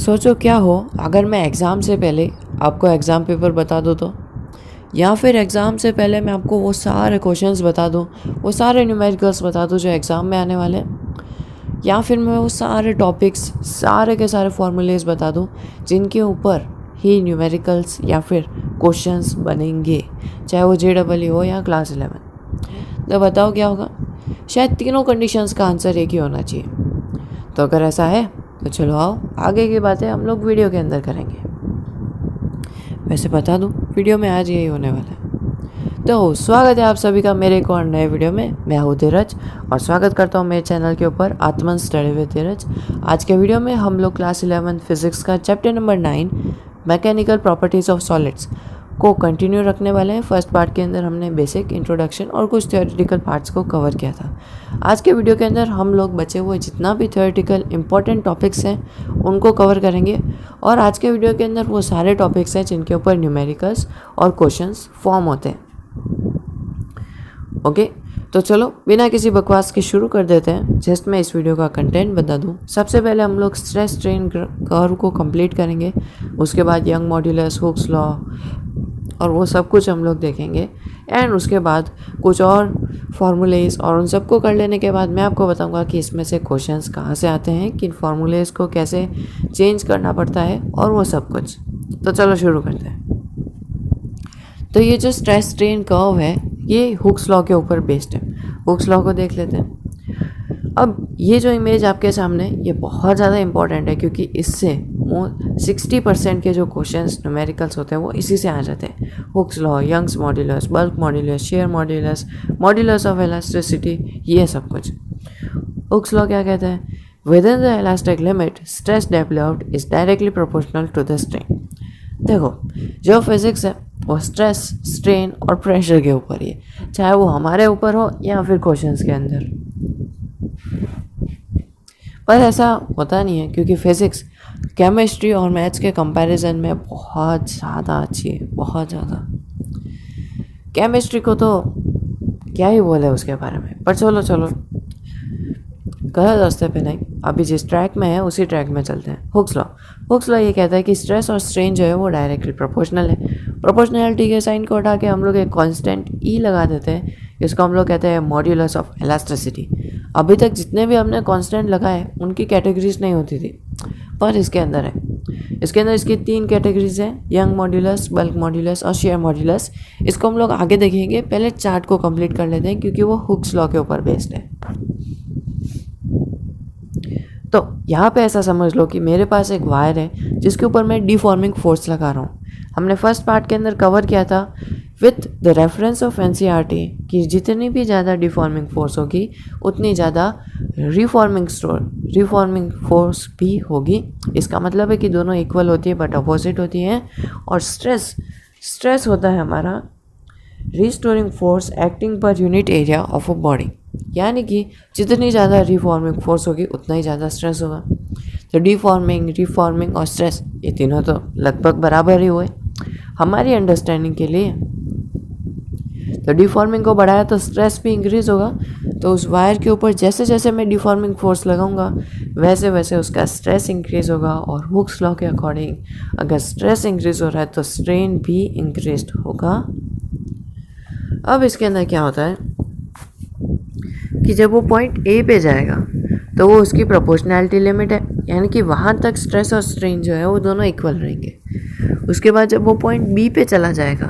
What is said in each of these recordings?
सोचो क्या हो अगर मैं एग्ज़ाम से पहले आपको एग्ज़ाम पेपर बता दूँ तो, या फिर एग्ज़ाम से पहले मैं आपको वो सारे क्वेश्चंस बता दूँ, वो सारे न्यूमेरिकल्स बता दूँ जो एग्ज़ाम में आने वाले हैं, या फिर मैं वो सारे टॉपिक्स सारे के सारे फॉर्मूलेज बता दूँ जिनके ऊपर ही न्यूमेरिकल्स या फिर क्वेश्चंस बनेंगे, चाहे वो JEE हो या क्लास 11। तो बताओ क्या होगा? शायद तीनों कंडीशंस का आंसर एक ही होना चाहिए। तो अगर ऐसा है तो चलो आओ आगे की बातें हम लोग वीडियो के अंदर करेंगे। वैसे बता दूं, वीडियो में आज यही होने वाला है। तो स्वागत है आप सभी का मेरे एक और नए वीडियो में। मैं हूँ धीरज और स्वागत करता हूँ मेरे चैनल के ऊपर आत्मन स्टडी विद धीरज। आज के वीडियो में हम लोग क्लास 11 फिजिक्स का chapter number 9 mechanical properties of solids को कंटिन्यू रखने वाले हैं। फर्स्ट पार्ट के अंदर हमने बेसिक इंट्रोडक्शन और कुछ थियोरेटिकल पार्ट्स को कवर किया था। आज के वीडियो के अंदर हम लोग बचे हुए जितना भी थियोरेटिकल इंपॉर्टेंट टॉपिक्स हैं उनको कवर करेंगे, और आज के वीडियो के अंदर वो सारे टॉपिक्स हैं जिनके ऊपर न्यूमेरिकल्स और क्वेश्चंस फॉर्म होते हैं। ओके, तो चलो बिना किसी बकवास के शुरू कर देते हैं। जस्ट मैं इस वीडियो का कंटेंट बता दूं। सबसे पहले हम लोग स्ट्रेस स्ट्रेन कर्व को कंप्लीट करेंगे, उसके बाद यंग मॉड्यूलस, हुक्स लॉ और वो सब कुछ हम लोग देखेंगे। एंड उसके बाद कुछ और फार्मूलेज, और उन सबको कर लेने के बाद मैं आपको बताऊंगा कि इसमें से क्वेश्चंस कहाँ से आते हैं, किन फार्मूलेज को कैसे चेंज करना पड़ता है और वो सब कुछ। तो चलो शुरू करते हैं। तो ये जो स्ट्रेस स्ट्रेन कर्व है ये हुक्स लॉ के ऊपर बेस्ड है। हुक्स लॉ को देख लेते हैं। अब ये जो इमेज आपके सामने ये बहुत ज़्यादा इंपॉर्टेंट है, क्योंकि इससे 60% के जो क्वेश्चंस न्यूमेरिकल्स होते हैं वो इसी से आ जाते हैं। Hooke's law, Young's modulus, bulk modulus, shear modulus, modulus of elasticity, ये सब कुछ। हुक्स लॉ क्या कहता है? Within the elastic limit stress developed is directly proportional to the strain. देखो, जो फिजिक्स है वो स्ट्रेस, स्ट्रेन और प्रेशर के ऊपर ही है, चाहे वो हमारे ऊपर हो या फिर क्वेश्चंस के अंदर। पर ऐसा होता नहीं है, क्योंकि फिज़िक्स केमिस्ट्री और मैथ्स के कंपैरिजन में बहुत ज़्यादा अच्छी है, बहुत ज़्यादा। केमिस्ट्री को तो क्या ही बोले उसके बारे में। पर चलो गलत रास्ते पे नहीं, अभी जिस ट्रैक में है उसी ट्रैक में चलते हैं। हुक्स लॉ ये कहता है कि स्ट्रेस और स्ट्रेन जो है वो डायरेक्टली प्रोपोर्शनल है। प्रोपोर्शनैलिटी के साइन को हटा के हम लोग एक कांस्टेंट ई लगा देते हैं, इसको हम लोग कहते हैं मॉड्यूलस ऑफ इलास्टिसिटी। अभी तक जितने भी हमने कांस्टेंट लगाए उनकी कैटेगरीज नहीं होती थी, पर इसके अंदर है। इसके अंदर इसकी 3 कैटेगरीज हैं, यंग मॉड्यूलस, बल्क मॉड्यूलस और शेयर मॉड्यूलस। इसको हम लोग आगे देखेंगे, पहले चार्ट को कंप्लीट कर लेते हैं क्योंकि वो हुक्स लॉ के ऊपर बेस्ड है। तो यहाँ पे ऐसा समझ लो कि मेरे पास एक वायर है जिसके ऊपर मैं डिफॉर्मिंग फोर्स लगा रहा हूँ। हमने फर्स्ट पार्ट के अंदर कवर किया था with the reference of NCERT कि जितनी भी ज़्यादा डिफॉर्मिंग फोर्स होगी उतनी ज़्यादा रिफॉर्मिंग फोर्स भी होगी। इसका मतलब है कि दोनों इक्वल होती है बट अपोजिट होती हैं। और स्ट्रेस होता है हमारा restoring force acting per unit area of a body, यानी कि जितनी ज़्यादा रिफॉर्मिंग फोर्स होगी उतना ही ज़्यादा स्ट्रेस होगा। तो डिफॉर्मिंग, रिफॉर्मिंग और स्ट्रेस ये तीनों तो लगभग बराबर ही हुए हमारी अंडरस्टैंडिंग के लिए। तो डिफॉर्मिंग को बढ़ाया तो स्ट्रेस भी इंक्रीज़ होगा। तो उस वायर के ऊपर जैसे जैसे मैं डिफॉर्मिंग फोर्स लगाऊंगा वैसे वैसे उसका स्ट्रेस इंक्रीज़ होगा। और हुक्स लॉ के अकॉर्डिंग अगर स्ट्रेस इंक्रीज़ हो रहा है तो स्ट्रेन भी इंक्रीज होगा। अब इसके अंदर क्या होता है कि जब वो पॉइंट A पे जाएगा तो वो उसकी प्रोपोर्शनैलिटी लिमिट है, यानी कि वहाँ तक स्ट्रेस और स्ट्रेन जो है वो दोनों इक्वल रहेंगे। उसके बाद जब वो पॉइंट B पे चला जाएगा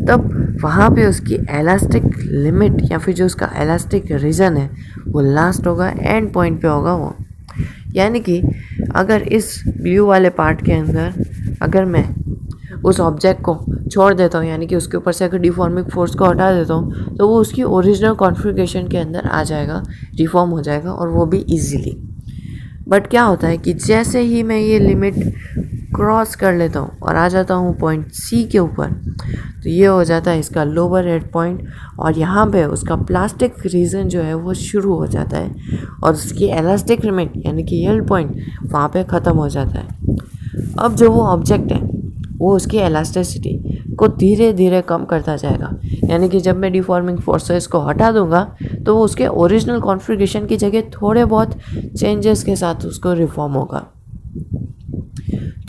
तब वहाँ पे उसकी एलास्टिक लिमिट या फिर जो उसका एलास्टिक रीजन है वो लास्ट होगा, एंड पॉइंट पे होगा वो। यानी कि अगर इस ब्लू वाले पार्ट के अंदर अगर मैं उस ऑब्जेक्ट को छोड़ देता हूँ, यानी कि उसके ऊपर से अगर डिफॉर्मिंग फोर्स को हटा देता हूँ तो वो उसकी ओरिजिनल कॉन्फ़िगरेशन के अंदर आ जाएगा, डिफॉर्म हो जाएगा, और वो भी इजीली। बट क्या होता है कि जैसे ही मैं ये लिमिट क्रॉस कर लेता हूँ और आ जाता हूँ पॉइंट C के ऊपर, तो ये हो जाता है इसका लोअर हेड पॉइंट, और यहाँ पे उसका प्लास्टिक रीजन जो है वो शुरू हो जाता है और उसकी एलास्टिक लिमिट यानी कि येल्ड पॉइंट वहाँ पे ख़त्म हो जाता है। अब जो वो ऑब्जेक्ट है वो उसकी एलास्टिसिटी को धीरे धीरे कम करता जाएगा, यानी कि जब मैं डिफॉर्मिंग फोर्सेस को हटा दूंगा तो वो उसके ओरिजिनल कॉन्फ़िगरेशन की जगह थोड़े बहुत चेंजेस के साथ उसको रिफॉर्म होगा।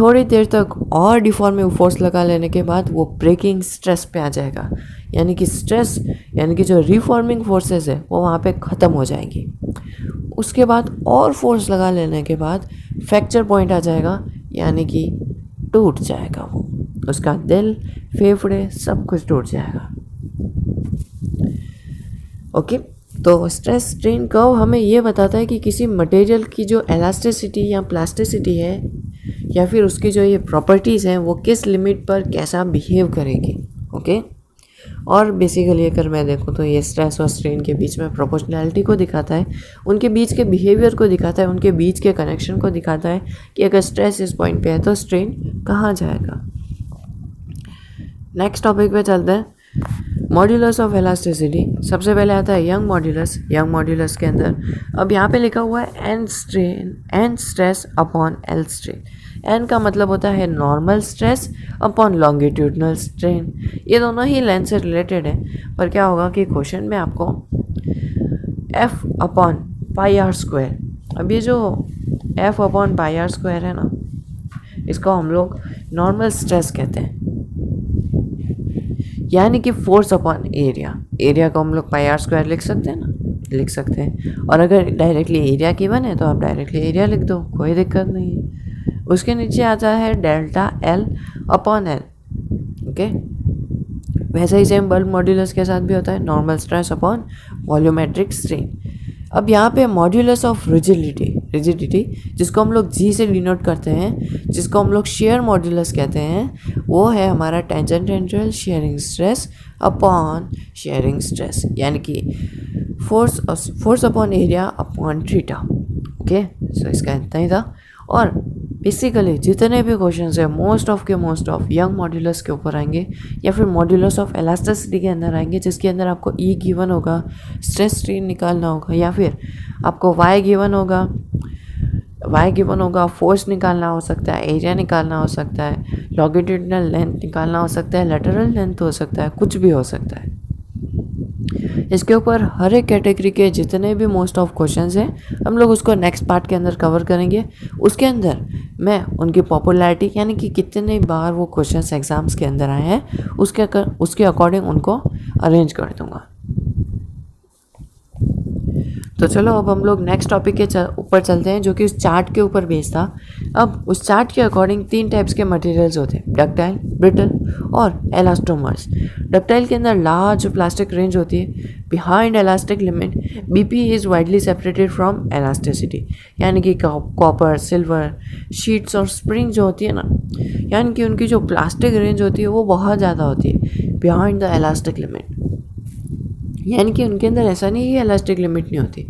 थोड़ी देर तक और डिफॉर्मिंग फोर्स लगा लेने के बाद वो ब्रेकिंग स्ट्रेस पे आ जाएगा, यानी कि स्ट्रेस यानी कि जो रिफॉर्मिंग फोर्सेस है वो वहाँ पे ख़त्म हो जाएंगी। उसके बाद और फोर्स लगा लेने के बाद फ्रैक्चर पॉइंट आ जाएगा, यानी कि टूट जाएगा वो, उसका दिल फेफड़े सब कुछ टूट जाएगा। ओके, तो स्ट्रेस स्ट्रेन कर्व हमें ये बताता है कि किसी मटेरियल की जो इलास्टिसिटी या प्लास्टिसिटी है या फिर उसकी जो ये प्रॉपर्टीज़ हैं वो किस लिमिट पर कैसा बिहेव करेगी। ओके, और बेसिकली अगर मैं देखूँ तो ये स्ट्रेस और स्ट्रेन के बीच में प्रोपोर्शनैलिटी को दिखाता है, उनके बीच के बिहेवियर को दिखाता है, उनके बीच के कनेक्शन को दिखाता है कि अगर स्ट्रेस इस पॉइंट पे है तो स्ट्रेन कहाँ जाएगा। नेक्स्ट टॉपिक पे चलते हैं, मॉड्यूलस ऑफ इलास्टिसिटी। सबसे पहले आता है यंग मॉड्यूलस। यंग मॉड्यूलस के अंदर अब यहाँ पे लिखा हुआ है N stress upon L strain. N का मतलब होता है normal stress upon longitudinal strain. ये दोनों ही लेंथ से रिलेटेड है, पर क्या होगा कि क्वेश्चन में आपको F upon pi r square, अब ये जो F upon pi r square है ना, इसको हम लोग नॉर्मल स्ट्रेस कहते हैं, यानी कि फोर्स अपॉन एरिया। एरिया को हम लोग पाई आर स्क्वायर लिख सकते हैं ना, लिख सकते हैं। और अगर डायरेक्टली एरिया गिवन है तो आप डायरेक्टली एरिया लिख दो, कोई दिक्कत नहीं है। उसके नीचे आता है delta L upon L. Okay, वैसे ही सेम बल्क मॉड्यूलस के साथ भी होता है, normal stress upon volumetric strain. अब यहाँ पे मॉड्यूलस ऑफ रिजिडिटी जिसको हम लोग जी से डिनोट करते हैं, जिसको हम लोग शेयर मॉड्यूलस कहते हैं, वो है हमारा tangential shearing stress upon shearing stress, यानी कि force upon area upon theta. Okay, so इसका इतना ही था। और बेसिकली जितने भी क्वेश्चंस है मोस्ट ऑफ यंग मॉड्यूलस के ऊपर आएंगे या फिर मॉड्यूलस ऑफ इलास्टिसिटी के अंदर आएंगे, जिसके अंदर आपको ई गिवन होगा, स्ट्रेस स्ट्रेन निकालना होगा, या फिर आपको वाई गिवन होगा, फोर्स निकालना हो सकता है, एरिया निकालना हो सकता है, लॉन्गिट्यूडनल लेंथ निकालना हो सकता है, लेटरल लेंथ हो सकता है, कुछ भी हो सकता है। इसके ऊपर हर एक कैटेगरी के जितने भी मोस्ट ऑफ क्वेश्चंस हैं हम लोग उसको नेक्स्ट पार्ट के अंदर कवर करेंगे। उसके अंदर मैं उनकी पॉपुलैरिटी यानी कि कितने बार वो क्वेश्चंस एग्जाम्स के अंदर आए हैं उसके अकॉर्डिंग उनको अरेंज कर दूंगा। तो चलो अब हम लोग नेक्स्ट टॉपिक के ऊपर चलते हैं, जो कि उस चार्ट के ऊपर बेस्ड था। अब उस चार्ट के अकॉर्डिंग 3 टाइप्स के मटेरियल्स होते हैं, डक्टाइल, ब्रिटल और एलास्टोमर्स। डक्टाइल के अंदर लार्ज प्लास्टिक रेंज होती है। Behind elastic limit BP is widely separated from elasticity, यानी कि कॉपर, सिल्वर, शीट्स और स्प्रिंग जो होती है ना, यानी कि उनकी जो प्लास्टिक रेंज होती है वो बहुत ज़्यादा होती है बिहाइंड द इलास्टिक लिमिट। यानी कि उनके अंदर ऐसा नहीं है इलास्टिक लिमिट नहीं होती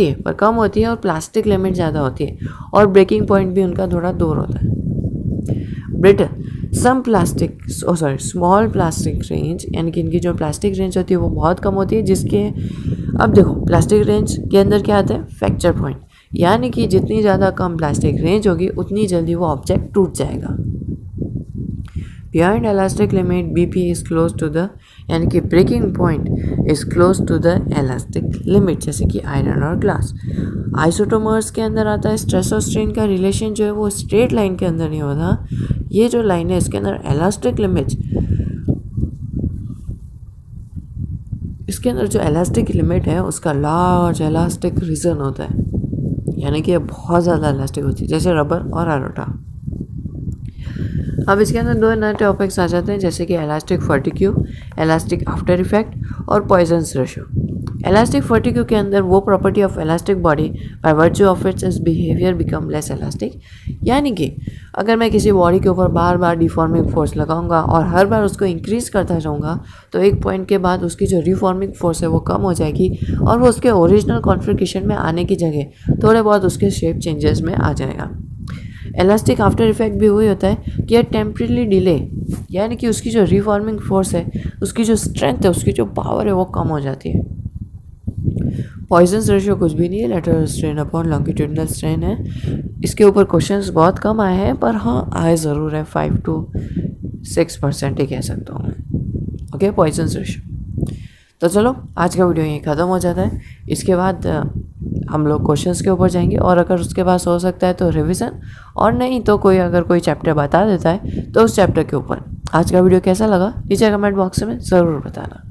है पर कम होती है, और प्लास्टिक लिमिट ज़्यादा होती है, और ब्रेकिंग पॉइंट भी उनका थोड़ा दूर होता है। ब्रिटल स्मॉल प्लास्टिक रेंज, यानी कि इनकी जो प्लास्टिक रेंज होती है वो बहुत कम होती है, जिसके अब देखो प्लास्टिक रेंज के अंदर क्या आता है, फ्रैक्चर पॉइंट, यानी कि जितनी ज़्यादा कम प्लास्टिक रेंज होगी उतनी जल्दी वो ऑब्जेक्ट टूट जाएगा। Behind elastic limit BP is close to the, यानी कि breaking point is close to the elastic limit, जैसे कि आयरन और ग्लास। आइसोटोमर्स के अंदर आता है स्ट्रेस और स्ट्रेन का रिलेशन जो है वो स्ट्रेट लाइन के अंदर नहीं होता, ये जो लाइन है इसके अंदर इलास्टिक लिमिट, इसके अंदर जो इलास्टिक लिमिट है उसका लार्ज इलास्टिक रीजन होता है, यानी कि बहुत ज़्यादा इलास्टिक होती है, जैसे रबर और अरोटा। अब इसके अंदर 2 नए टॉपिक्स आ जाते हैं, जैसे कि इलास्टिक फर्टिक्यू, इलास्टिक आफ्टर इफेक्ट और पॉइजन्स रेशियो। इलास्टिक फर्टिक्यू के अंदर वो property of elastic body by virtue of its behaviour become less elastic, यानी कि अगर मैं किसी बॉडी के ऊपर बार बार डिफॉर्मिंग फोर्स लगाऊंगा और हर बार उसको इंक्रीज करता जाऊंगा तो एक पॉइंट के बाद उसकी जो रिफॉर्मिंग फोर्स है वो कम हो जाएगी, और वो उसके ओरिजिनल कॉन्फ़िगरेशन में आने की जगह थोड़े बहुत उसके शेप चेंजेस में आ जाएगा। इलास्टिक आफ्टर इफेक्ट भी वही होता है कि यह टेम्परेरी डिले, यानी कि उसकी जो रिफॉर्मिंग फोर्स है, उसकी जो स्ट्रेंथ है, उसकी जो पावर है वो कम हो जाती है। पॉइजन्स रेशियो कुछ भी नहीं है, lateral strain upon longitudinal strain है। इसके ऊपर क्वेश्चंस बहुत कम आए हैं, पर हाँ आए ज़रूर है, 5 to 6% ही कह सकता हूँ मैं। Okay, Poisson's ratio. तो चलो आज का वीडियो यहीं ख़त्म हो जाता है। इसके बाद हम लोग क्वेश्चंस के ऊपर जाएंगे, और अगर उसके पास हो सकता है तो रिवीजन, और नहीं तो कोई अगर कोई चैप्टर बता देता है तो उस चैप्टर के ऊपर। आज का वीडियो कैसा लगा नीचे कमेंट बॉक्स में ज़रूर बताना।